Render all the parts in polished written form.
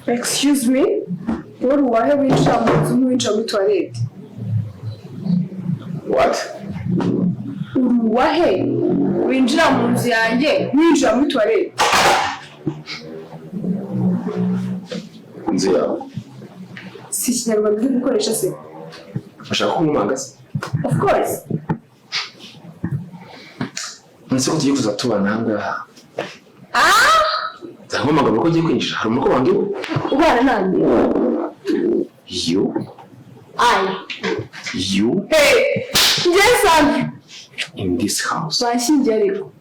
Excuse me? What wahe winjira mu nzu n'uwinjira muri toilette? What? Wahe winjira mu nzu yanjye n'uwinjira muri toilette? Inzu yawe? Si Kinyarwanda uri gukoresha se? Ashaka kumwanga se? Of course. Nse ko tugiye kuza tubana ahangaha. Nzahamagara ko ugiye kwinjira. Hari umuko wange ubana nande? You? You? Hey! Yes, in this house. Bashingiye ariko.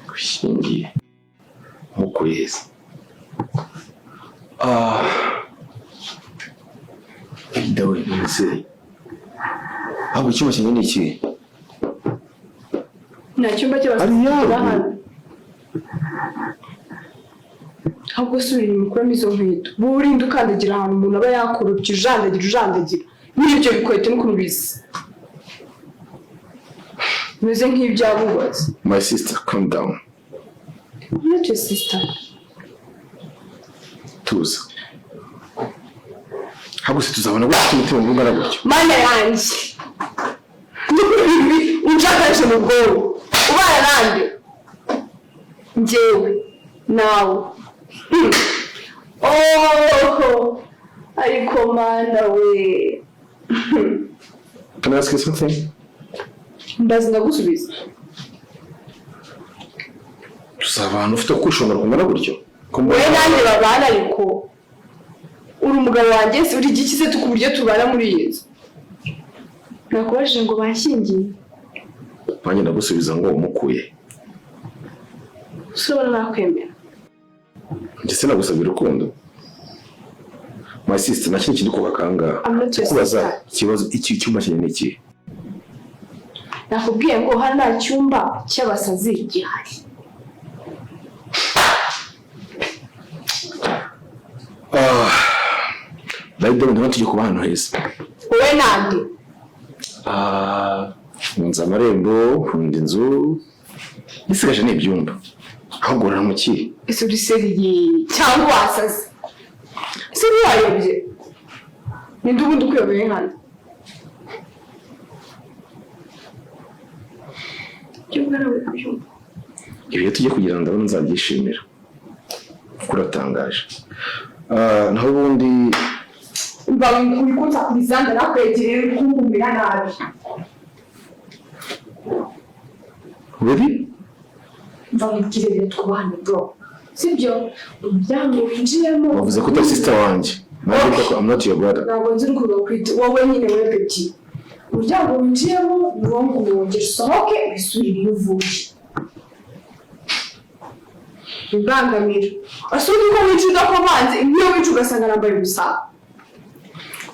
Kushingiye. Muko yes. Dawe nse. Abo cyuma kinini iki? Nta cyumba cy'abasura hano. Ahubwo subira imukuramo izo nkweto. Burinda ukandagira ahantu umuntu aba yakorobye ujandagira. N'ibyo bikweto n'ukuntu bisa. Meze nk'ibyabubatse. My sister, calm down. I'm not your sister. Tuza. Habuse tuzabona gutya umutima mbungana gutyo. Mana yanjye. N'ukuri unjakaje mu bwonko. Ubana nande? Njyewe nawe. Oh, ariko mana we. Can I ask you something? Ndazi ndagusubiza. Tuzabana ufite kwishongora kumara gutyo. Wowe nanjye babana ariko uri umugabo wanjye se uri gikize tukuburyo tubana muri iyi nzu. Nakubajije ngo banshingiye. Nanjye ndagusubiza ngo umukuye. Ushobora nakwemera. Ndetse nagusabira urukundo. My sister nakindi kindi kubakanga. Kubaza ikibazo iki cyuma kinini iki. Nakubwiye ngo hano nta cyumba cy'abasazi gihari. Bayibyo ndabona tujye kuba hano heza. Wowe nande? Nza amarembo, nkunda inzu. Isigaje n'ibyumba. Aho gorora mu ki? Ese uri seriye cyangwa wasaze? Ese wayobye? Ninde ubundi ukuyobeye hano? Cyumba nawe kubyumva. Ibihe tujye kugira ndabona nzabyishimira. Kuratangaje. Naho ubundi uri kunza kubizanda nakwegereye kumumira nabi. Really? Mvamukirere twubane bro. Sibyo? Umuryango winjiyemo. Wavuze ko utari sister wanjye. Nanjye ko I'm not your brother. Ntabwo nzi urukundo kwita wowe nyine wewe petit. Umuryango winjiyemo ni wo ngwongera usohoke wisubire iyo uvuye. Bibangamira. Asundi ko winjira ko banze iyo winjira ugasanga nambaye ubusa.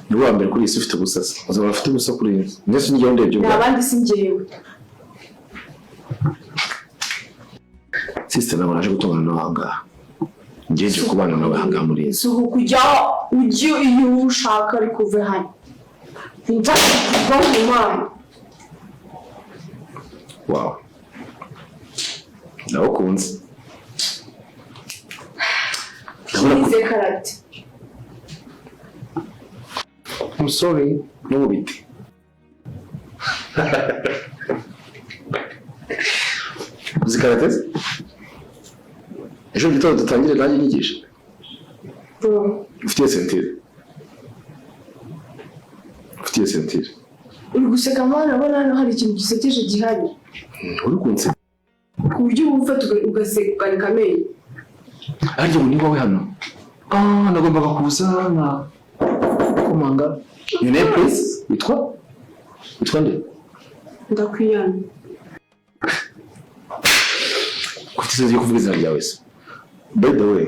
Ni wa mbere kuri isi ufite ubusasa. Uzaba ufite ubusa kuri iyi. Ndetse ngiye ndebye ubwa. Nabandi singewe. Sister nabo naje gutungana n'abanga. Ngiye kubana nawe hanga muri iyi. So kujya ujye iyo ushaka ari kuva hano. Nta kumwana. Wow. Nawe kunze. Nize karate. I'm sorry. No biti. Uzi karate? Ejo gitondo dutangire nanjye nyigisha. Ufite sentire. Ufite sentire. Uri guseka mwana abona hano hari ikintu gisekeje gihari. Uri kunse. Ku buryo wumva ugaseka kameye. Ariko muri wowe hano. Nagombaga kuza na komanga. Your name please? Witwa nde? Ndakwiyana. Kutize yo kuvuga izina ryawe se. By the way.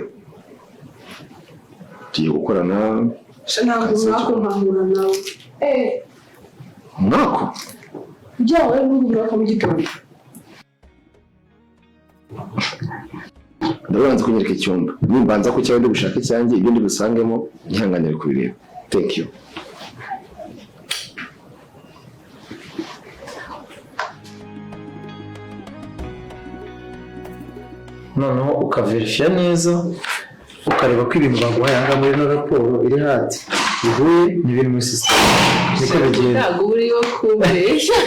Tugiye gukorana. Ntabwo mwakumpamura nawe. Mwako? Byawe n'ubura ko mu gitondo. Ndabanza kunyereka icyumba. Nimbanza ko cyawe ndi gushaka icyanjye ibyo ndi busangemo nyihanganire kubireba. Thank you. Noneho ukaverifya neza ukareba ko ibintu baguhaye aha ngaha muri ino raporo iri hati bihuye n'ibiri muri sisiteme niko bigenda ntabwo uriho kubeshya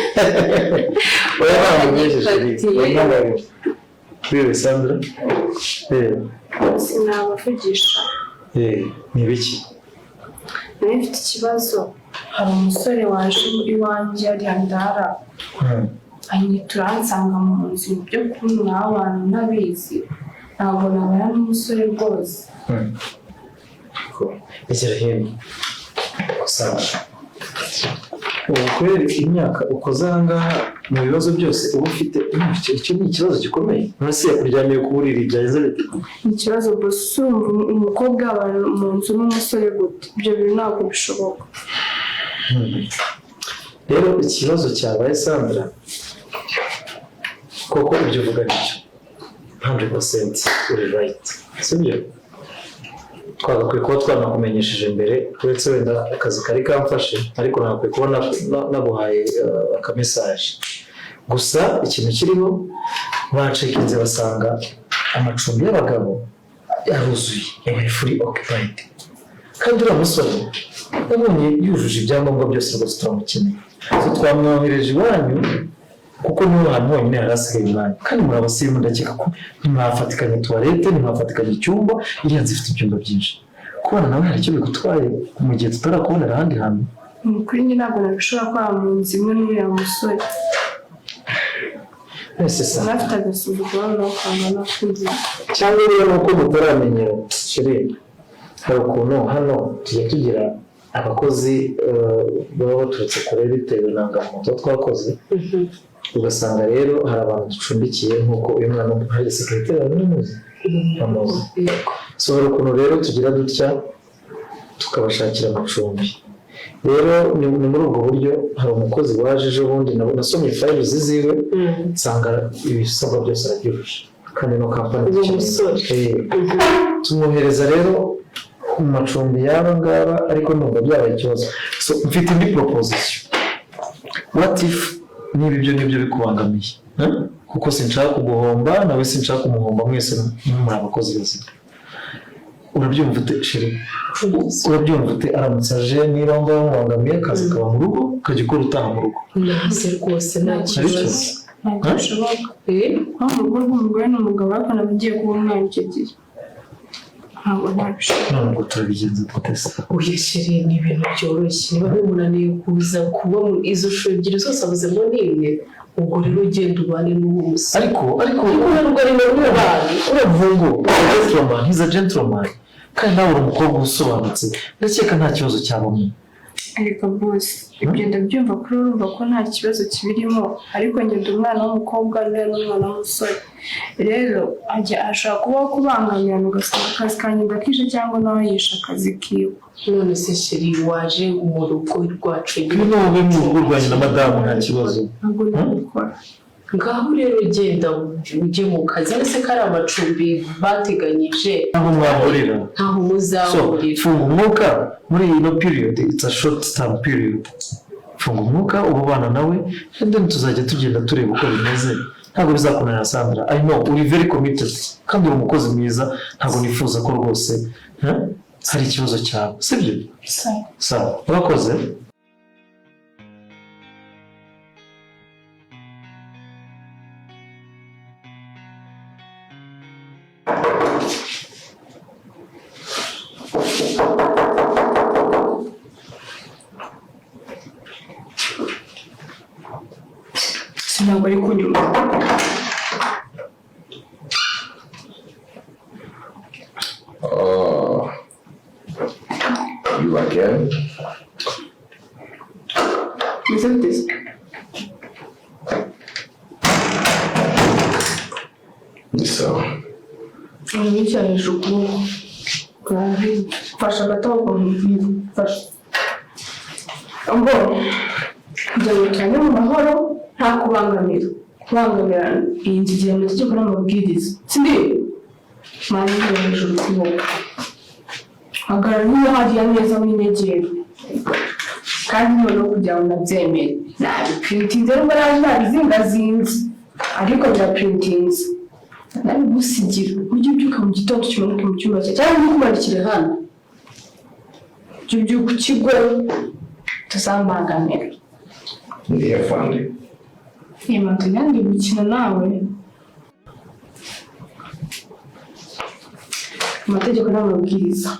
oya ntabwo ubeshye kuri Sandra sinabavugisha ni ibiki nari mfite ikibazo hari umusore waje muri wanjye ariya ndara anyitura ansanga mu nzu mu byo kuntu abantu ntabizi ntabwo nabara n'umusore rwose egera hino usanga ubu kubera imyaka ukoze aha ngaha mu bibazo byose uba ufite icyo ni ikibazo gikomeye munsi yakuryamiye ku buriri byagenze bite ni ikibazo gusa urumva umukobwa aba mu nzu n'umusore gute ibyo bintu ntabwo bishoboka rero ikibazo cyabaye Sandra koko ibyo uvuga nicyo 100% uri right sibyo twagakwiye kuba twanakumenyesheje mbere uretse wenda akazi kari kamfashe ariko nagakwiye kuba naguhaye akamesaje gusa ikintu kiriho bacekinze basanga amacumbi y'abagabo yaruzuye yabaye fully occupied kandi uriya musore yabonye yujuje ibyangombwa byose rwose turamukeneye twamwohereje iwanyu kuko niho hantu honyine hari hasigaye umwanya kandi muri abasirimu ndakeka ko ntimwafatikanye tuwarete ntimwafatikanye icyumba iriya nzu ifite ibyumba byinshi kubona nawe hari icyo bigutwaye mu gihe tutarakubonera ahandi hantu kuri njye ntabwo nabishobora kuba mu nzu imwe n'uriya musore nafite agasuzuguro n'akantu nakuze cyangwa rero nuko mutaramenyera sheri hari ukuntu hano tujya tugira abakozi baba baturutse kure bitewe na ngamuntu twakoze ugasanga rero hari abantu ducumbikiye nk'uko uyu mwana hari sekreteri w'umuzi amuzi so hari ukuntu rero tugira dutya tukabashakira amacumbi rero ni muri ubwo buryo hari umukozi waje ejo bundi nasomye fayili ziwe nsanga ibisabwa byose arabyujuje kandi no kampani tumwohereza rero mu macumbi y'aba ngaba ariko nubwo byabaye ikibazo so mfite indi proposition what if niba ibyo ngibyo bikubangamiye kuko sinshaka kuguhomba nawe sinshaka kumuhomba mwese muri abakozi bazima urabyumva ute sheri urabyumva ute aramutse aje niba ngo bamubangamiye akazi kaba mu rugo ukajya ukora utaha mu rugo nahise rwose nta kibazo ntabwo bishoboka nko mu rugo rw'umugore n'umugabo bakana bagiye kuba umwana icyo gihe ntabwo ntabishobora none ubwo turabigenza dutese oya sheri ni ibintu byoroshye niba bimunaniye kuza kuba izo shuri ebyiri zose abuzemo n'imwe ubwo rero ugenda ubane n'uwo musore ariko nubwo ari mu bana uravuga gentleman he's a gentleman kandi nawe uri umukobwa usobanutse ndakeka nta kibazo cyabamo ariko bose ibyo ndabyumva kuri urumva ko nta kibazo kibirimo ariko ngenda umwana w'umukobwa rero n'umwana w'umusore rero ashobora kubaho kubangamirana ugasanga akazi kanjye gakije cyangwa nawe yishe akazi kiwe none se sheri waje mu rugo rwacu niba wowe mu rugo rwanjye na madamu nta kibazo ntabwo nabikora ngaho rero ugenda ujye mu kazi ese ko ari amacumbi bateganyije ntaho mwahurira ntaho muzahurira funga umwuka muri ino period it's a short term period funga umwuka ubana nawe and then tuzajya tugenda tureba uko bimeze ntabwo bizakunanira Sandra I know uri very committed kandi uri umukozi mwiza ntabwo nifuza ko rwose hari ikibazo cyawe sibyo sawa urakoze ntabwo ari kunyuma You again? Isn't this? So. Wicarisha ukuboko fasha agatobo fasha ngo byarukanye mu mahoro nta kubangamira iyi nzu igihe mu tegeko n'amabwiriza sindi manjye hejuru ukuboko hagarara niba hariya neza w'inegera kandi noneho kugira ngo nabyemere nabiprintinze nubwo naje nabizingazinze ariko biraprintinze nawe gusigira ujye ubyuka mu gitondo ukimanuke mu cyumba cyawe cyangwa ntukumanukire hano ujye ubyuka ku kigo tuzambangamira Ndiye afande. Manzi nanjye gukina nawe amategeko n'amabwiriza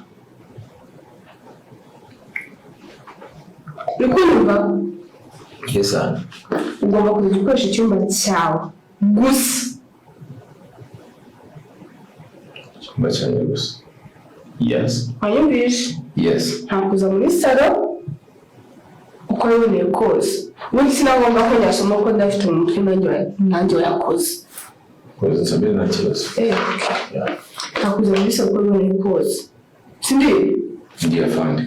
uri kumva Yes, ugomba kujya ukoresha icyumba cyawe gusa icyumba cyanjye gusa. Yes. wanyumvishe Yes. nta kuza muri salo uko wiboneye kose ubundi sinagomba ko nyasoma ko ndafite mu mutwe nanjye wayakoze Koze nsabire nta kibazo. nta kuza muri salo uko wiboneye kose sindi Ndiye afande.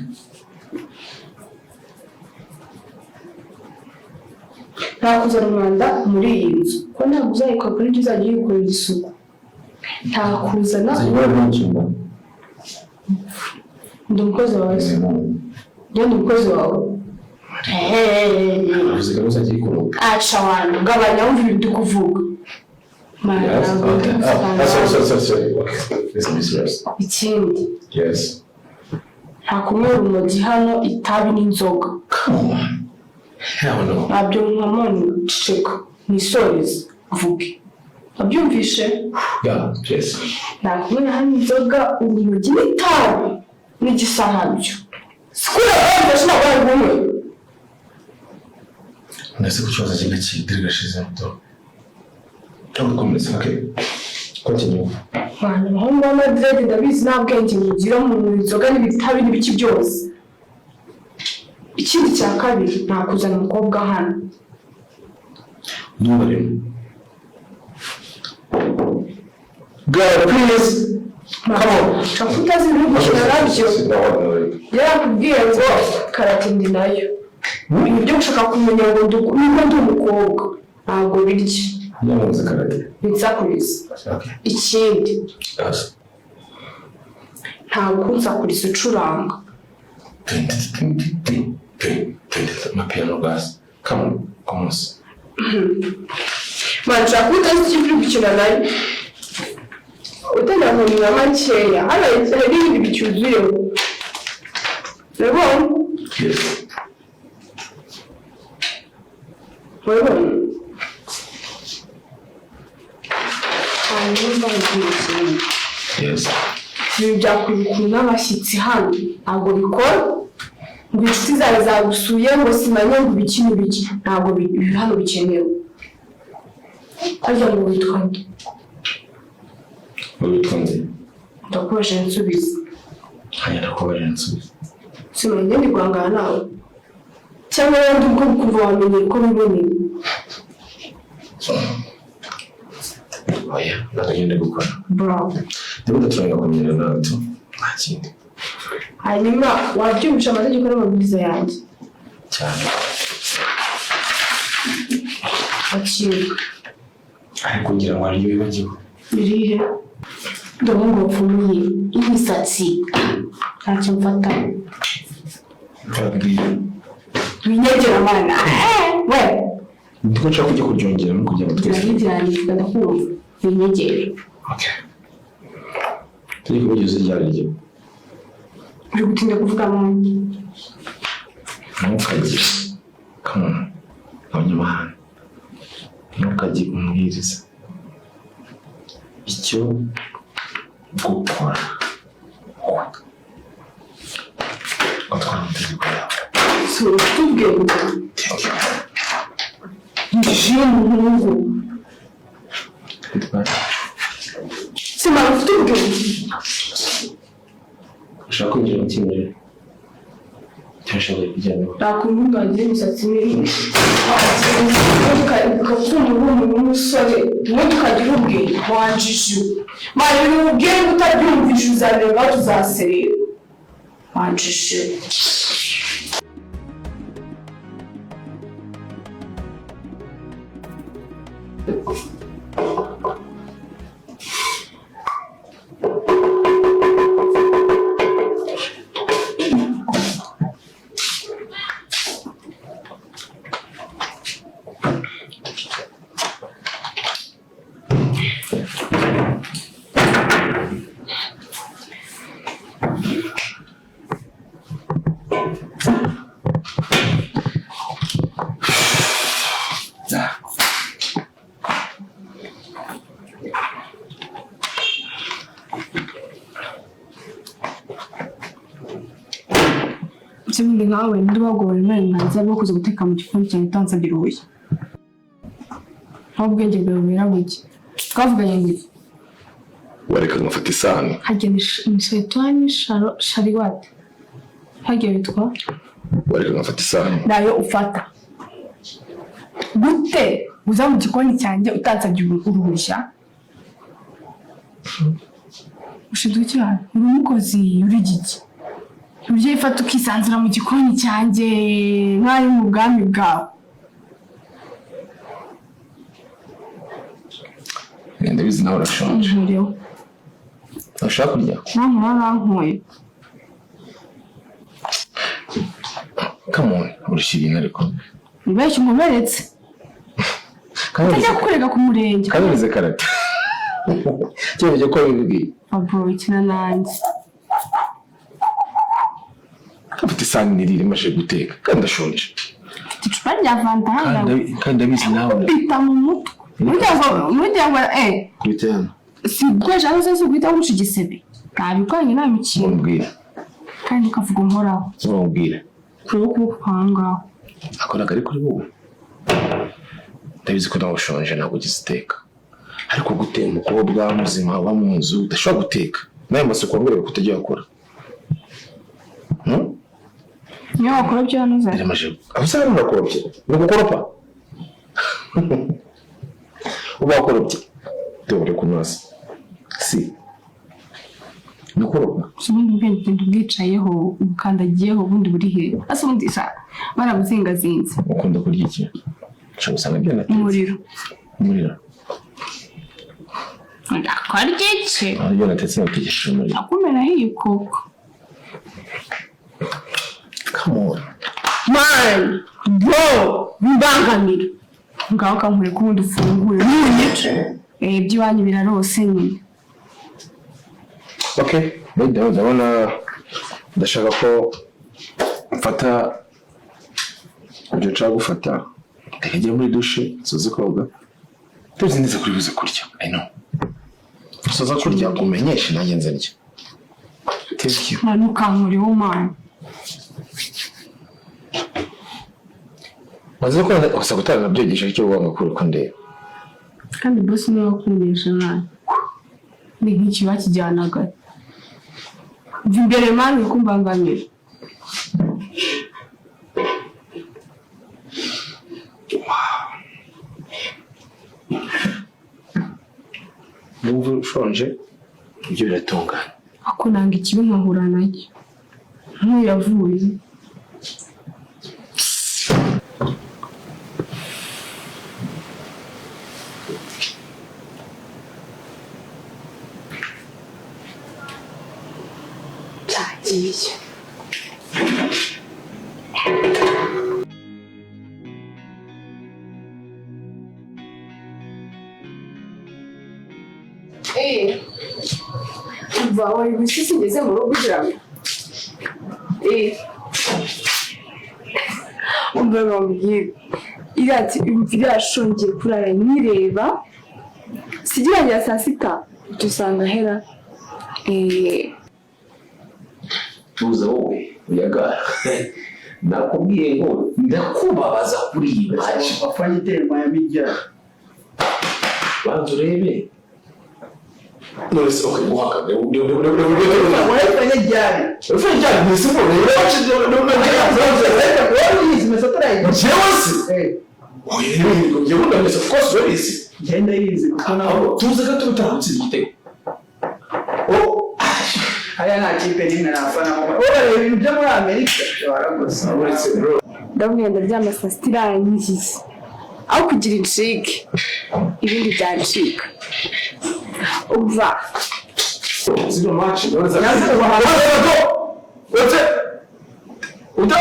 nta kuzana umwanda muri iyi nzu ko ntabwo uzayikora kuri ibyo uzajya uyikorera isuku nta kuzana ndi umukozi wawe njye ndi umukozi wawe aca abantu gabanya wumva ibintu ndi kuvuga ikindi nta kunywera urumogi hano itabi n'inzoga ntabyo nkamoni ceceka nisoreze vuge wabyumvishe nta kunywera hano inzoga urumogi n'itabi n'igisahambyo sikura bamfashe ntabwo ari bumwe ndetse ku kibazo kimwe kidirigashije muto tugakomeza continue mwana umuhungu w'amadrede ndabizi nta bwenge mugira mu nzoga n'ibitabi n'ibiki byose ikindi cya kabiri nta kuzana umukobwa hano ntubarimo God please come on utazi ibintu gukina nabyo yarakubwiye ngo karate ndi nayo ibintu byo gushaka kumenya ngo niba ndi umukobwa ntabwo birya yamuze karate binsakuriza ikindi ntabwo unsakuriza ucuranga amapiano gasi come on man nshaka utazi icyo uri gukina nayo utangira kumenya makeya hano hari ibindi bicyuzuyeho urabona urabona hanyuma bagiye ikintu ibi byakurikira n'abashyitsi hano ntabwo bikora ngo inshuti zawe zagusuye ngo simanye ngo ibiki n'ibiki ntabwo hano bikenewe harya ngo witwa nde ndakubaje nsubiza ndakubaje nsubiza simanye ndi guhangana nawe cyangwa wenda ubwo kumva wamenye ko biboneye oya nagende gukora bravo ndabona turanga kumenyera nawe tu nta kindi hanyuma wabyumvisha amategeko n'amabwiriza yanjye cyane akirwa ariko ngira ngo ariyo wibagiwe birihe ndabona ngo wapfumuye imisatsi ntacyo mfata winyegera mana we ndiko nshaka kujya kuryongera no kugira ngo twese ndabijyanye ndakumva winyegera turi kubigeza ryaryo uri gutinda kuvuga mwana ntukajye come abanyamahanga ntukajye umwiriza icyo gukora utwara amategeko yawe si ufite ubwenge njiye umuhungu simara ufite ubwenge ushaka kwinjira mu kimwe cyashoboye kujyana nakumva ngagiye imisatsi mibi ukapfunda umuntu w'umusore ubundi ukagira ubwenge wanjije mara ibintu ubwenge utabyumvisha uzareba tuzaserera wanjije Ikindi nkawe ndubagora uburenganzira bwo kuza guteka mu gikoni cyanjye utansabye uruhushya. Nta bwenge bwawe burabuke. Twavuganye ngo wareka ngafata isahani. Hajya ni shaitani shariwati. Hajya bitwa wareka ngafata isahani. Nayo ufata. Gute uza mu gikoni cyanjye utansabye uruhushya? Ushinzwe iki hano? Uri umukozi uri giki? Ujye ifata ukisanzura mu gikoni cyanjye nk'ari mu bwami bwawe. Ndabizi nawe urashonje. Urashaka kurya? Nankuye. Come on, urishimye ariko. Nibeshye umuberetse. Utajya kurega ku murenge. Kabize karate. Cyo ko bibwiye. Abo ikina nanjye. Afite isahani nirire maje guteka kandi ndashonje. Icupa rya Fanta hano. Kandi ndabizi nawe. Bita mu mutwe. Mujya Kubitana. Si gweje aho se guhita guca igisebe. Ntabikwanye nta mikino. Mumbwira. Kandi ukavuga nkoraho. Mumbwira. Kuri kwanga. Akoraga ari kuri wowe. Ndabizi ko nawe ushonje ntabwo ugize iteka. Ariko gutema umukobwa muzima wa mu nzu udashobora guteka. Nawe masoko mbere kutajya yakora. Niyo wakora byo hanoza. Maje. Abasara murakobye. Ni gukoropa. Uba wakorobye. Dore kunasa. Si. Nukoropa. Subundi ubwenge bwicayeho ubukandagiyeho ubundi buri he. Asa ubundi sa barabuzingazinze. Ukunda kurya iki? Cyo usanga byo natetse. Umuriro. Ndakarya iki? Aryo natetse nategesha umuriro. Akumera hiye koko. Come on. Man, bro, mbangamira. Ngaho kankure kubundi ufungure. Nunyice. By'iwanyu birarose nyine. Okay, ndabona ndashaka ko mfata ibyo nshaka gufata ndakajya muri dushe soza koga tuzi neza kuri buze kurya. I know. Soza kurya kumenyesha nanjye nzarya. Thank you. Manu kankure wo man. Maze ko wasa gutanga nabyogesha icyo wanga kuri ko ndeba. Kandi boss niwe wakundisha nawe. Ni nk'iki bakijyanaga. Imbere mani kumbangamira. Numva ushonje ibyo biratungana. Ako nanga ikibi nkahura nacyo. Ntuyavuye. Cyagiye. Wari gushyise ngeze mu rugo kugira ngo umva bambwira irati imvira yashongeye kurara nyireba sigirangira saa sita dusanga hera Tuza wowe uyagara. Nakubwiye ngo ndakubabaza kuri iyi baje wafanye terwa ya mijya. bantu rebe. Nose okay guhaka. Wafanye jari. Ufanye cyane ni simple. Wacha Wani zimesatara hiyo. Jealousy. Oye, yabunda nese of course very easy. Genda hizi kukona. Tuza gato utahutse igitego. Haya na kipe nini nafana mama. Oya ibintu byo muri Amerika waragosa. Uretse bro. ndamwenda ryama saa sita irangiye aho kugira inshike ibindi byancika umva Zino match ndoza. Nazo wahaga. Wote. Uta.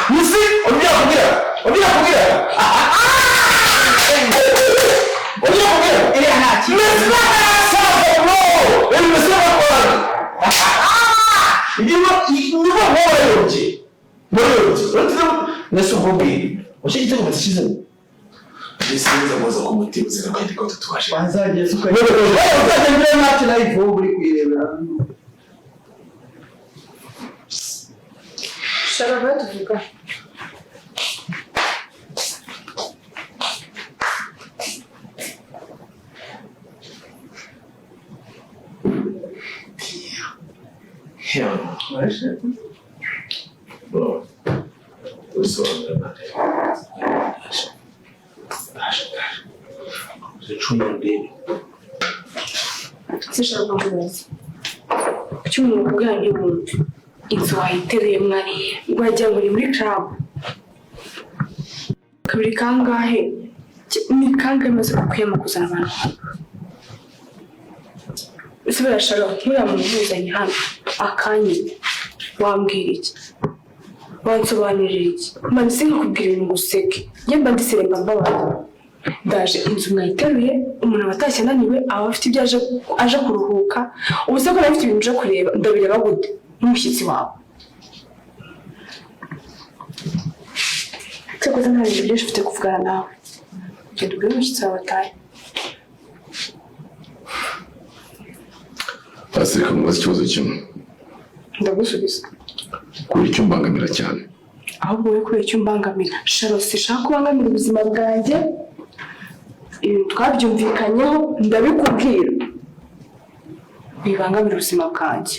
Nisi, obiya kugira. Ile ana kipe. Wazaje suka. Wazaje mbere match live uri kuyirebera. Sharaba tuvuga. Bro, Sishaka kubaza. Kuki umuntu ubwira ntibumve? Inzu wayiteruye mwari wagira ngo ni muri club. Kabiri kangahe? Ni kangahe maze kukwiyama kuzana abantu hano? Ese barashaka nkuriya muntu muzanye hano akanya wambwira iki? Wansobanurira iki? Mba sinkakubwira ibintu ngo useke. Njye mba ndiseremba mbabaza. Ndaje inzu mwayiteruye umuntu abatashye ananiwe aba afite ibyo aje kuruhuka ubu se ko afite ibintu byo kureba ndabireba gute n'umushyitsi wawe cyakoze nta bintu byinshi ufite kuvugana nawe genda ubwire umushyitsi wawe atahe Pasika mubaza ikibazo kimwe ndagusubiza kubera icyo mbangamira cyane ahubwo wowe kubera icyo mbangamira Charlotte shaka kubangamira ubuzima bwanjye ibintu twabyumvikanyeho ndabikubwira bibangamira ubuzima bwanjye